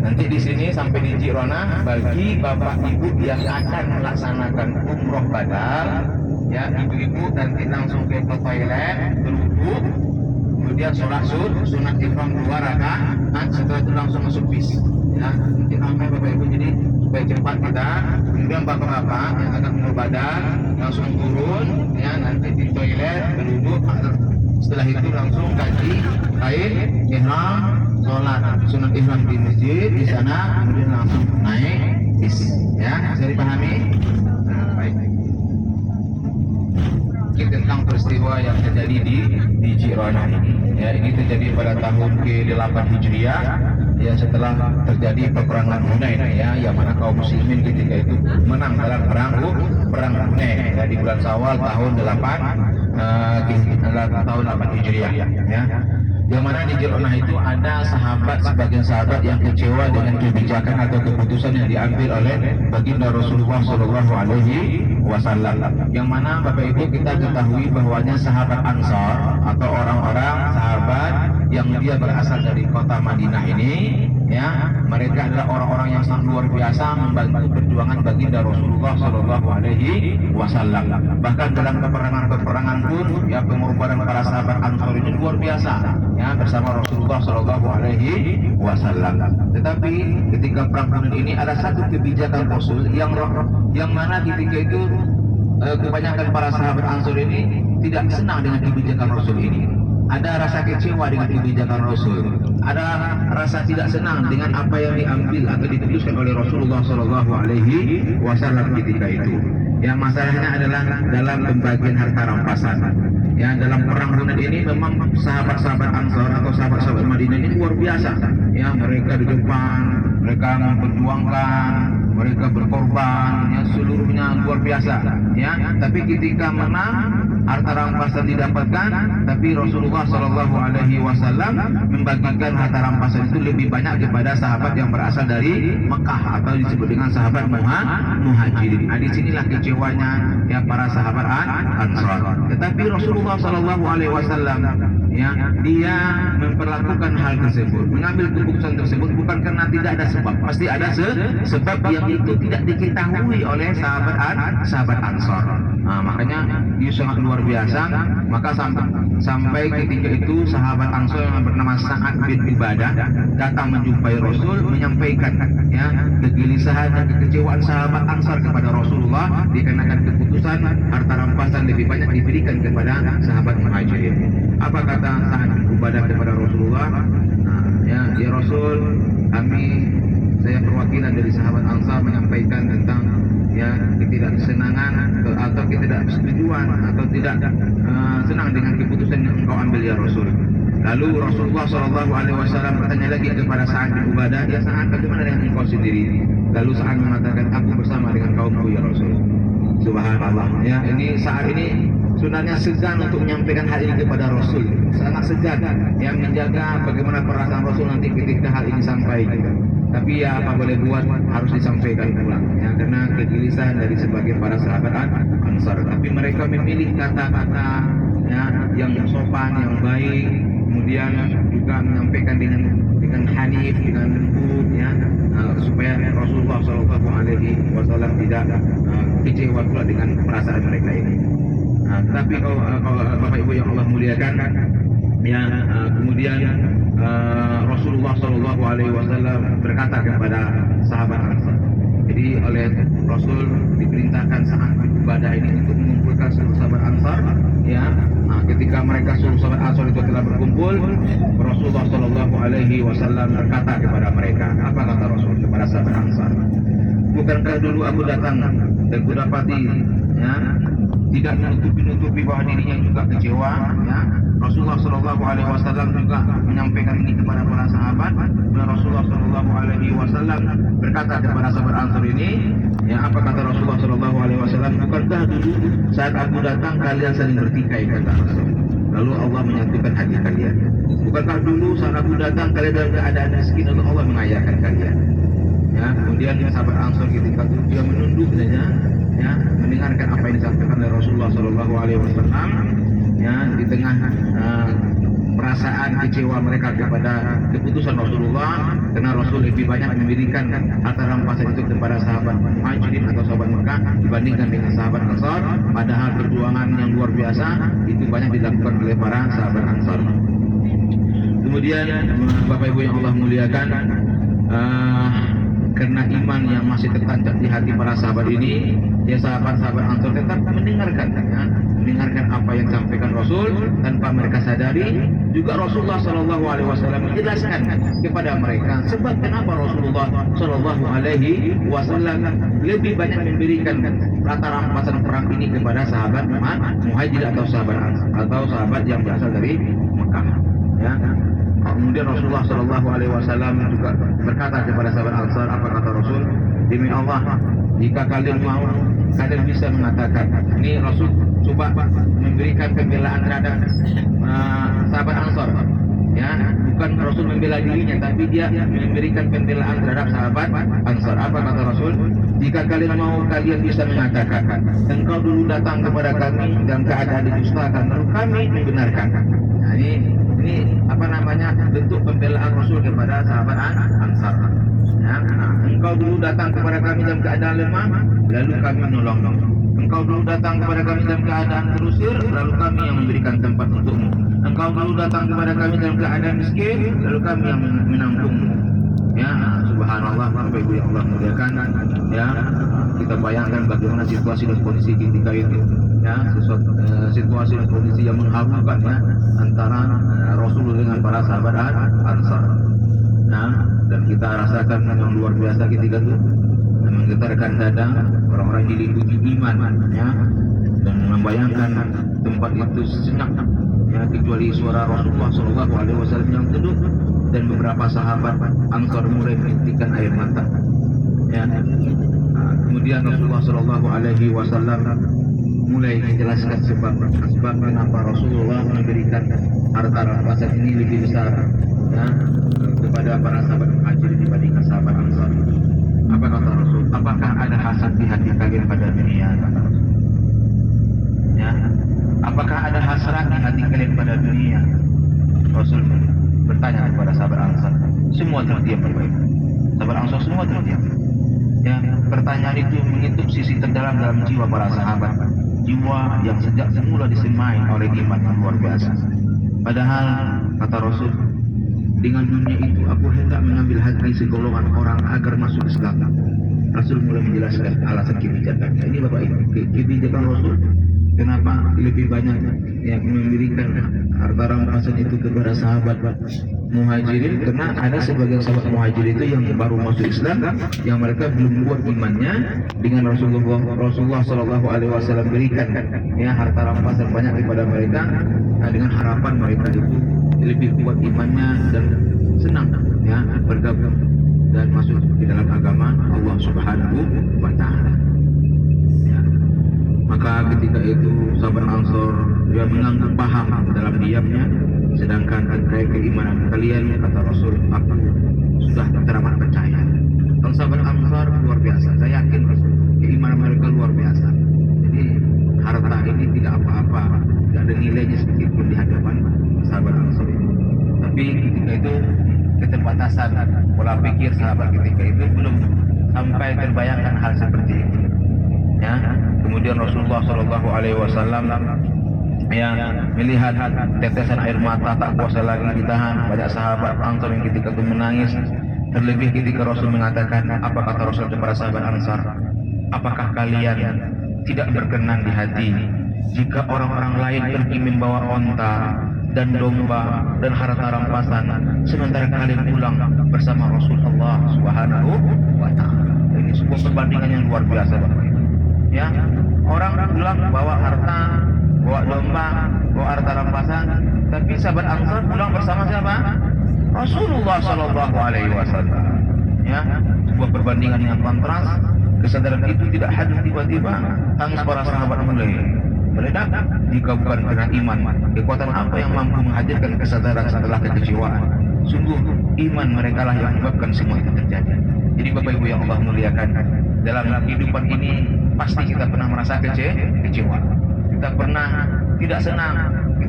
Nanti di sini sampai di Jirona bagi bapak ibu yang akan melaksanakan umroh badal, ya ibu-ibu nanti langsung ke toilet, berwudu, kemudian sholat sunat ihram 2 rakaat, setelah itu langsung masuk bis. Ya, nanti ramai bapak ibu, jadi supaya cepat kita. Kemudian bapak-bapak yang akan umroh badal langsung turun, ya nanti di toilet, berwudu, setelah itu langsung kaji kain ihram, sholat sunat ihram di masjid di sana, kemudian langsung naik bis. Ya, bisa dipahami? Nah, baik. Ini tentang peristiwa yang terjadi di Jirona ini. Ya, ini terjadi pada tahun ke-8 Hijriah. Ya, setelah terjadi peperangan Hunain, ya, yang mana kaum muslimin ketika itu menang dalam perang Hunain, ya, di bulan Syawal tahun 8 Hijriah, ya. Yang mana di Jirona itu ada sebagian sahabat yang kecewa dengan kebijakan atau keputusan yang diambil oleh baginda Rasulullah Shallallahu Alaihi Wasallam. Yang mana Bapak Ibu kita ketahui bahwanya sahabat Ansar atau orang-orang sahabat yang dia berasal dari kota Madinah ini, ya, mereka adalah orang-orang yang sangat luar biasa membantu perjuangan baginda Rasulullah Shallallahu Alaihi Wasallam. Bahkan dalam peperangan pun, ya, pengorbanan para sahabat Ansar ini luar biasa, ya, bersama Rasulullah Shallallahu Alaihi Wasallam. Tetapi ketika perang Hunain ini ada satu kebijakan Rasul yang mana ketika itu kebanyakan para sahabat Ansar ini tidak senang dengan kebijakan Rasul ini. Ada rasa kecewa dengan kebijakan Rasul, ada rasa tidak senang dengan apa yang diambil atau diputuskan oleh Rasulullah Shallallahu Alaihi Wasallam ketika itu. Yang masalahnya adalah dalam pembagian harta rampasan. Ya, dalam perang Hunain ini memang sahabat-sahabat Ansar atau sahabat-sahabat Madinah ini luar biasa. Ya, mereka di depan, mereka memperjuangkan, mereka berkorban, ya, seluruhnya luar biasa. Ya, tapi ketika menang, harta rampasan didapatkan, tapi Rasulullah Shallallahu Alaihi Wasallam membagikan harta rampasan itu lebih banyak kepada sahabat yang berasal dari Mekah atau disebut dengan sahabat Muhajirin. Nah, disinilah kecewanya, ya, para sahabat Ansar. Tetapi Rasulullah Shallallahu Alaihi Wasallam, ya, dia memperlakukan hal tersebut, mengambil keputusan tersebut bukan karena tidak ada sebab, pasti ada sebab yang itu tidak diketahui oleh sahabat Ansar. Nah, makanya dia sangat luar biasa. Maka sampai ketika itu sahabat Ansar yang bernama Sa'ad bin Ubadah datang menjumpai Rasul, menyampaikan, ya, kegelisahan dan kekecewaan sahabat Ansar kepada Rasulullah dikarenakan keputusan harta rampasan lebih banyak diberikan kepada sahabat Muhajirin. Apa kata Sa'ad bin Ubadah kepada Rasulullah? Nah, ya Rasul, saya perwakilan dari sahabat Ansar menyampaikan tentang, ya, ketidaksenangan atau ketidaksetujuan atau tidak senang dengan keputusan yang engkau ambil, ya Rasul. Lalu Rasulullah Shallallahu Alaihi Wasallam bertanya lagi kepada Sa'ad bin Ubadah, ya Sa'ad, bagaimana dengan engkau sendiri? Lalu Sa'ad mengatakan, aku bersama dengan kaumku, ya Rasul. Subhanallah, ya, ini Sa'ad ini sebenarnya segan untuk menyampaikan hal ini kepada Rasul, sangat segan, yang menjaga bagaimana perasaan Rasul nanti ketika hal ini sampai. Tapi ya apa boleh buat, harus disampaikan pulang, ya, karena kegelisahan dari sebagian para sahabat Ansar. Tapi mereka memilih kata-kata, ya, yang sopan, yang baik, kemudian juga menyampaikan dengan hanif, dengan lembut, ya, supaya Rasulullah SAW tidak kecewa pula dengan perasaan mereka ini. Tapi kalau Bapak Ibu yang Allah muliakan, ya, kemudian Rasulullah Shallallahu Alaihi Wasallam berkata kepada sahabat Ansar. Jadi oleh Rasul diperintahkan Sa'ad bin Ubadah ini untuk mengumpulkan seluruh sahabat Ansar, ya. Ketika mereka seluruh sahabat Ansar itu telah berkumpul, Rasulullah Shallallahu Alaihi Wasallam berkata kepada mereka. Apa kata Rasul kepada sahabat Ansar? Bukankah dulu aku datang dan kudapati, ya, tidak menutupi bahwa dirinya juga kecewa, ya. Rasulullah Shallallahu Alaihi Wasallam juga menyampaikan ini kepada para sahabat, dan Rasulullah Shallallahu Alaihi Wasallam berkata kepada sahabat Ansar ini, ya, apa kata Rasulullah Shallallahu Alaihi Wasallam? Bukankah dulu saat aku datang kalian saling bertikai, kata Rasul, lalu Allah menyatukan hati kalian. Bukankah dulu saat aku datang kalian dalam keadaan miskin, lalu Allah mengayakan kalian. Ya, kemudian sahabat Ansar ketika itu dia menunduk saja, ya, mendengarkan apa yang disampaikan oleh Rasulullah Shallallahu Alaihi Wasallam, ya, di tengah perasaan kecewa mereka kepada keputusan Rasulullah, karena Rasul lebih banyak memberikan harta rampasan itu kepada sahabat Muhajirin atau sahabat Mekah dibandingkan dengan sahabat Ansar. Padahal perjuangan yang luar biasa itu banyak dilakukan oleh para sahabat Ansar. Kemudian Bapak Ibu yang Allah muliakan, karena iman yang masih tertancap di hati para sahabat ini, ya sahabat-sahabat Ansar tetap mendengarkan apa yang disampaikan Rasul tanpa mereka sadari. Juga Rasulullah Shallallahu Alaihi Wasallam menjelaskan kepada mereka sebab kenapa Rasulullah Shallallahu Alaihi Wasallam lebih banyak memberikan rata rampasan perang ini kepada sahabat Muhajir atau sahabat yang berasal dari Mekah. Ya. Kemudian Rasulullah Shallallahu Alaihi Wasallam juga berkata kepada sahabat Ansar, apa kata Rasul? Demi Allah, jika kalian mau, kalian bisa mengatakan. Ini Rasul coba memberikan pembelaan terhadap sahabat Ansar. Ya, bukan Rasul membela dirinya, tapi dia memberikan pembelaan terhadap sahabat Ansar. Apa kata Rasul? Jika kalian mau, kalian bisa mengatakan, engkau dulu datang kepada kami dalam keadaan didustakan, lalu kami membenarkan. Nah, ini apa namanya, bentuk pembelaan Rasul kepada sahabat Ansar. Ya, engkau dulu datang kepada kami dalam keadaan lemah, lalu kami menolong. Engkau dulu datang kepada kami dalam keadaan terusir, lalu kami yang memberikan tempat untukmu. Engkau dulu datang kepada kami dalam keadaan miskin, lalu kami yang menampungmu. Ya, subhanallah, Bapak Ibu yang Allah muliakan. Ya, kita bayangkan bagaimana situasi dan kondisi ketika itu. Ya, situasi dan kondisi yang mengharukan ya antara Rasul dengan para sahabat Ansar. Nah, dan kita rasakan yang luar biasa ketika itu, menggetarkan dada orang-orang diliputi iman, ya, dan membayangkan tempat itu sejenak, ya, kecuali suara Rasulullah Shallallahu Alaihi Wasallam yang teduh dan beberapa sahabat Ansar mulai menitikkan air mata. Ya, kemudian Rasulullah Shallallahu Alaihi Wasallam mulai menjelaskan sebab kenapa Rasulullah memberikan harta rampasan ini lebih besar, ya, kepada para sahabat Muhajir dibandingkan sahabat Ansar. Apa kata Rasul? Apakah ada hasad di hati kalian pada dunia? Kata Rasul. Ya, apakah ada hasrat di hati kalian pada dunia? Rasul bertanya kepada sahabat Ansar. Semua terdiam, baik. Sahabat Ansar semua terdiam. Ya, pertanyaan itu menyentuh sisi terdalam dalam jiwa para sahabat, jiwa yang sejak semula disemai oleh iman yang luar biasa. Padahal kata Rasul, dengan dunia itu aku hendak mengambil hati segolongan orang agar masuk Islam. Rasul mulai menjelaskan alasan kebijakannya. Ini Bapak Ibu, kebijakan Rasul kenapa lebih banyak yang memberikan harta rampasan itu kepada sahabat Muhajirin, karena ada sebagian sahabat Muhajirin itu yang baru masuk Islam, yang mereka belum kuat imannya. Dengan Rasulullah Shallallahu Alaihi Wasallam berikan ya harta rampasan banyak kepada mereka, nah, dengan harapan mereka itu lebih kuat imannya dan senang ya bergabung dan masuk di dalam agama Allah Subhanahu wa Ta'ala. Ya. Maka ketika itu sahabat Ansar dia menganggap paham dalam diamnya, sedangkan terkait keimanan kalian, kata Rasul, aku sudah teramat percaya. Kalau sahabat Ansar luar biasa, saya yakin Rasul, keimanan mereka luar biasa. Jadi harta ini tidak apa-apa, tidak ada nilainya sedikit pun di hadapan sahabat Ansar itu. Tapi ketika itu keterbatasan pola pikir sahabat ketika itu belum sampai terbayangkan hal seperti itu. Ya, kemudian Rasulullah Shallallahu Alaihi Wasallam yang melihat tetesan air mata tak kuasa lagi ditahan banyak sahabat Ansar yang ketika itu menangis. Terlebih ketika Rasul mengatakan, apa kata Rasul kepada sahabat Ansar? Apakah kalian tidak berkenan di hati jika orang-orang lain pergi membawa onta dan domba dan harta rampasan, sementara kalian pulang bersama Rasulullah Subhanahu wa Ta'ala? Ini sebuah perbandingan yang luar biasa, Bapak. Ya, orang pulang bawa harta, bawa domba, bawa harta rampasan, tapi sahabat Ansar pulang bersama siapa? Rasulullah Sallallahu Alaihi Wasallam. Ya, sebuah perbandingan yang kontras. Kesadaran itu tidak hadir tiba-tiba, tangis para sahabat mulai meledak. Jika bukan karena iman, kekuatan apa yang mampu menghadirkan kesadaran setelah kekecewaan? Sungguh iman mereka lah yang menyebabkan semua itu terjadi. Jadi Bapak Ibu yang Allah muliakan, dalam kehidupan ini pasti kita pernah merasa kecewa, kita pernah tidak senang,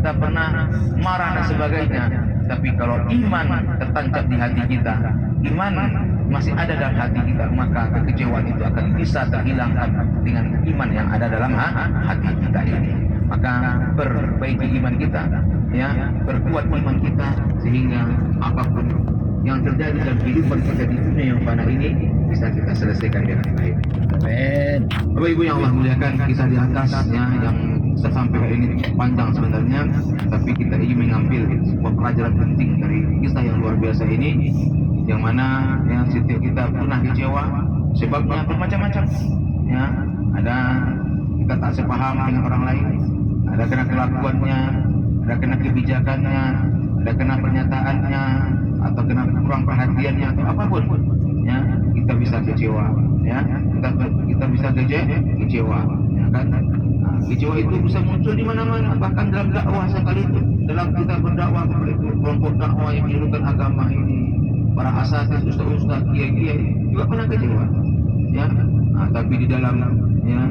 kita pernah marah dan sebagainya. Tapi kalau iman tertancap di hati kita, iman masih ada dalam hati kita, maka kekecewaan itu akan bisa terhilangkan dengan iman yang ada dalam hati kita ini. Maka perbaiki iman kita, ya, perkuat iman kita sehingga apapun yang terjadi dalam kehidupan kita di dunia yang fana ini bisa kita selesaikan dengan baik. Amin. Bapak Ibu yang Allah muliakan, kisah di atas ya yang saya sampaikan ini panjang sebenarnya, tapi kita ingin mengambil sebuah pelajaran penting dari kisah yang luar biasa ini, yang mana yang setiap kita pernah kecewa, sebabnya bermacam-macam. Ya, ada kita tak sepaham dengan orang lain, ada kena kelakuannya, ada kena kebijakannya, ada kena pernyataannya, atau kena kurang perhatiannya atau apapun. Ya, kita bisa kecewa. Ya, kita bisa kecewa. Ya kan? Kecewa itu bisa muncul di mana-mana, bahkan dalam dakwah sekali itu, dalam kita berdakwah kepada kelompok dakwah yang menyerukan agama ini, para asatidz, ustaz-ustaz, kiai-kiai juga pernah kecewa. Ya, tapi di dalam ya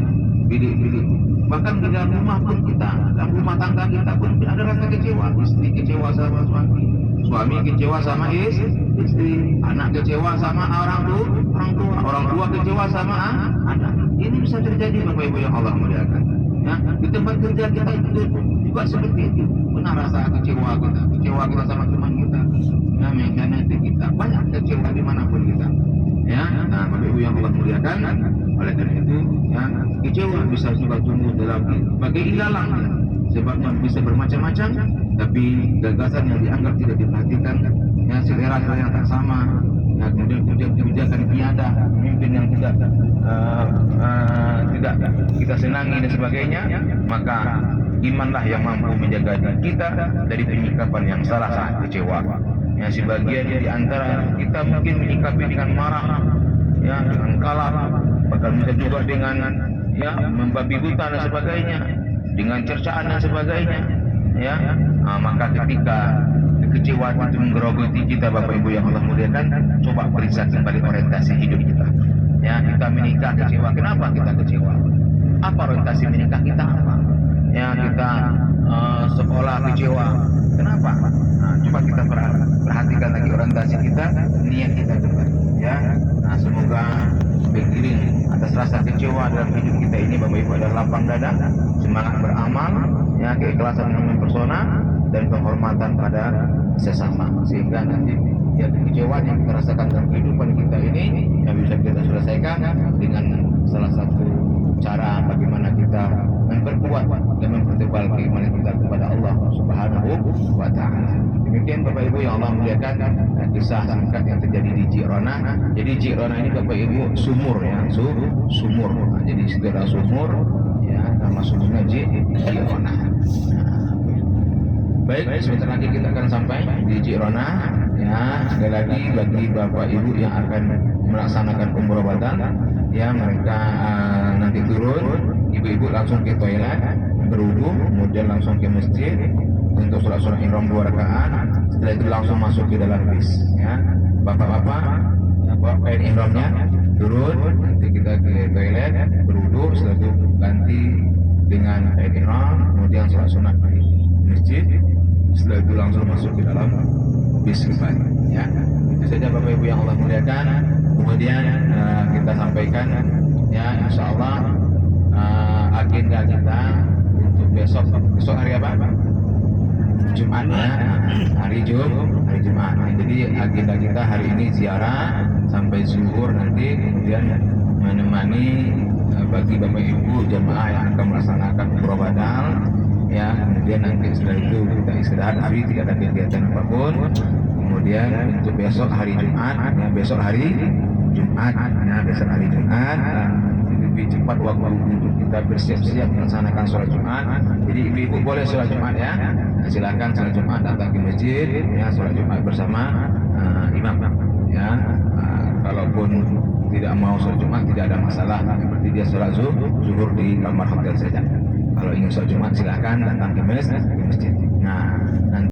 bilik-bilik, bahkan di dalam rumah pun kita, dalam rumah tangga kita pun ada rasa kecewa. Istri kecewa sama suami, suami kecewa sama istri, anak kecewa sama orang tua kecewa sama anak. Ini bisa terjadi Bapak Ibu yang Allah muliakan. Ya, di tempat kerja kita itu juga seperti itu. Pernah rasa kecewa kita sama teman kita, ya, mekanik kita, banyak kecewa dimanapun kita. Ya, nah Bapak Ibu yang Allah muliakan, oleh karena itu, ya, kecewa bisa juga tumbuh dalam berbagai ilalang, sebabnya bisa bermacam-macam, tapi gagasan yang dianggap tidak diperhatikan, ya, selera yang tak sama, ya, kemudian kebijakan tiada, pemimpin yang tidak kita senangi dan sebagainya, maka imanlah yang mampu menjaga kita dari penyikapan yang salah saat kecewa. Ya, sebagian di antara kita mungkin menyikapi dengan marah, ya, dengan kalah, bahkan bisa juga dengan ya membabi buta dan sebagainya, dengan cercaan dan sebagainya. Ya, maka ketika kekecewaan itu menggerogoti kita, Bapak Ibu yang Allah muliakan, coba periksa kembali orientasi hidup kita. Ya, kita menikah kecewa, kenapa kita kecewa? Apa orientasi menikah kita apa? Ya, kita sekolah kecewa, kenapa? Nah, coba kita perhatikan lagi orientasi kita, niat kita kembali. Ya, nah semoga beriring atas rasa kecewa dalam hidup kita ini, Bapak Ibu, adalah lapang dada, semangat beramal, ya, keikhlasan dalam persona dan penghormatan pada sesama, sehingga nanti ya kekecewaan yang kita rasakan dalam kehidupan kita ini yang bisa kita selesaikan dengan salah satu cara bagaimana kita memperkuat dan mempertebal keimanan kita kepada Allah Subhanahu wa Ta'ala. Demikian Bapak Ibu yang Allah muliakan, kisah singkat yang terjadi di Ji'rana. Jadi Ji'rana ini Bapak Ibu sumur, ya, sumur. Nah, jadi segera sumur, ya, nama sumurnya Ji'rana. Baik, sebentar lagi kita akan sampai di Ji'rana. Ya, sekali lagi bagi Bapak Ibu yang akan melaksanakan umroh badan, ya, mereka nanti turun, ibu-ibu langsung ke toilet, berwudu, kemudian langsung ke masjid untuk sholat ihram 2 rakaat. Setelah itu langsung masuk ke dalam bis. Ya, bapak-bapak, ya, bawa kain ihramnya, turun, nanti kita ke toilet, berwudu, setelah itu ganti dengan kain ihram, kemudian sholat sunat di masjid. Setelah itu langsung masuk ke dalam bis kembali. Ya, itu saja Bapak Ibu yang Allah muliakan. Kemudian kita sampaikan, ya, insya Allah agenda kita untuk besok hari apa? Jumat, ya, hari Jumat. Jadi agenda kita hari ini ziarah sampai zuhur nanti, kemudian menemani bagi Bapak Ibu jemaah yang akan melaksanakan umroh badal. Ya, kemudian nanti setelah itu kita istirahat hari, tidak ada kegiatan apapun. Kemudian untuk besok hari Jumat, ya, besok hari Jumat, lebih cepat waktu untuk kita bersiap-siap melaksanakan sholat Jumat. Jadi ibu-ibu boleh sholat Jumat, ya, silakan sholat Jumat, datang ke masjid, ya, sholat Jumat bersama imam. Ya, kalaupun tidak mau sholat Jumat tidak ada masalah, seperti dia sholat zuhur di kamar hotel saja. Kalau ingin sholat Jumat silakan datang ke masjid. Nah, nanti